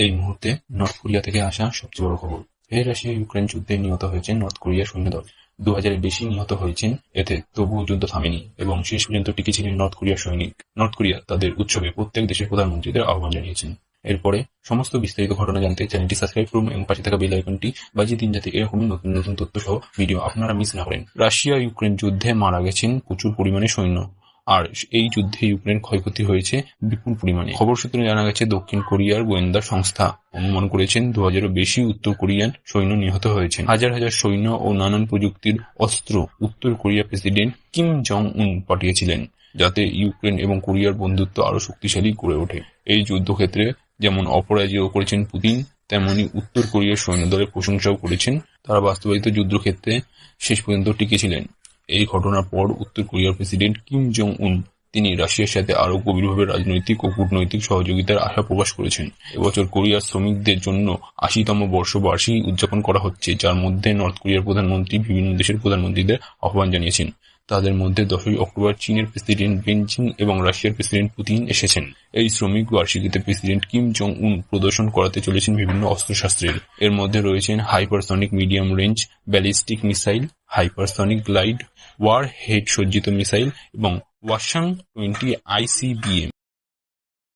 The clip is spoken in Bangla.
এই মুহূর্তে নর্থ কোরিয়া থেকে আসা সবচেয়ে বড় খবর। ফের রাশিয়া ইউক্রেন যুদ্ধে নিহত হয়েছেন নর্থ কোরিয়ার সৈন্যদল। 2000-এর বেশি নিহত হয়েছেন এতে, তবুও যুদ্ধ থামেনি এবং শেষ পর্যন্ত টিকে ছিলেন নর্থ কোরিয়ার সৈনিক। নর্থ কোরিয়া তাদের উৎসবে প্রত্যেক দেশের প্রধানমন্ত্রীদের আহ্বান জানিয়েছেন। এরপরে সমস্ত বিস্তারিত ঘটনা জানতে চ্যানেলটি সাবস্ক্রাইব করুন এবং পাশে থাকা বেল আইকনটি বাজিয়ে দিন, যাতে এরকম নতুন নতুন তথ্য সহ ভিডিও আপনারা মিস না করেন। রাশিয়া ইউক্রেন যুদ্ধে মারা গেছেন প্রচুর পরিমাণে সৈন্য, আর এই যুদ্ধে ইউক্রেন ক্ষয়ক্ষতি হয়েছে বিপুল পরিমাণে। খবর সূত্রে জানা গেছে, দক্ষিণ কোরিয়ার গোয়েন্দা সংস্থা অনুমান করেছেন 2000-এরও বেশি উত্তর কোরিয়ান সৈন্য নিহত হয়েছেন। হাজার হাজার সৈন্য ও নানান প্রযুক্তির অস্ত্র উত্তর কোরিয়ার প্রেসিডেন্ট কিম জং উন পাঠিয়েছিলেন, যাতে ইউক্রেন এবং কোরিয়ার বন্ধুত্ব আরও শক্তিশালী করে ওঠে। এই যুদ্ধক্ষেত্রে যেমন অপরাজেয় করেছেন পুতিন, তেমনি উত্তর কোরিয়ার সৈন্যদলের প্রশংসাও করেছেন। তারা বাস্তবায়িত যুদ্ধক্ষেত্রে শেষ পর্যন্ত টিকেছিলেন। এই ঘটনার পর উত্তর কোরিয়ার প্রেসিডেন্ট কিম জং উন তিনি রাশিয়ার সাথে আরও গভীরভাবে রাজনৈতিক ও কূটনৈতিক সহযোগিতার আশা প্রকাশ করেছেন। এবছর কোরিয়ার শ্রমিকদের জন্য 80তম বর্ষবার্ষিকী উদযাপন করা হচ্ছে, যার মধ্যে নর্থ কোরিয়ার প্রধানমন্ত্রী বিভিন্ন দেশের প্রধানমন্ত্রীদের আহ্বান জানিয়েছেন। তাদের মধ্যে 10ই অক্টোবর চীনের প্রেসিডেন্ট বেইজিং এবং রাশিয়ার প্রেসিডেন্ট পুতিন এসেছেন। এই শ্রমিক বার্ষিকীতে প্রেসিডেন্ট কিম জং উন প্রদর্শন করাতে চলেছেন বিভিন্ন অস্ত্রশস্ত্রের। এর মধ্যে রয়েছেন hypersonic medium range ballistic missile, hypersonic glide warhead সজ্জিত মিসাইল এবং ওয়াসাং-20 ICBM।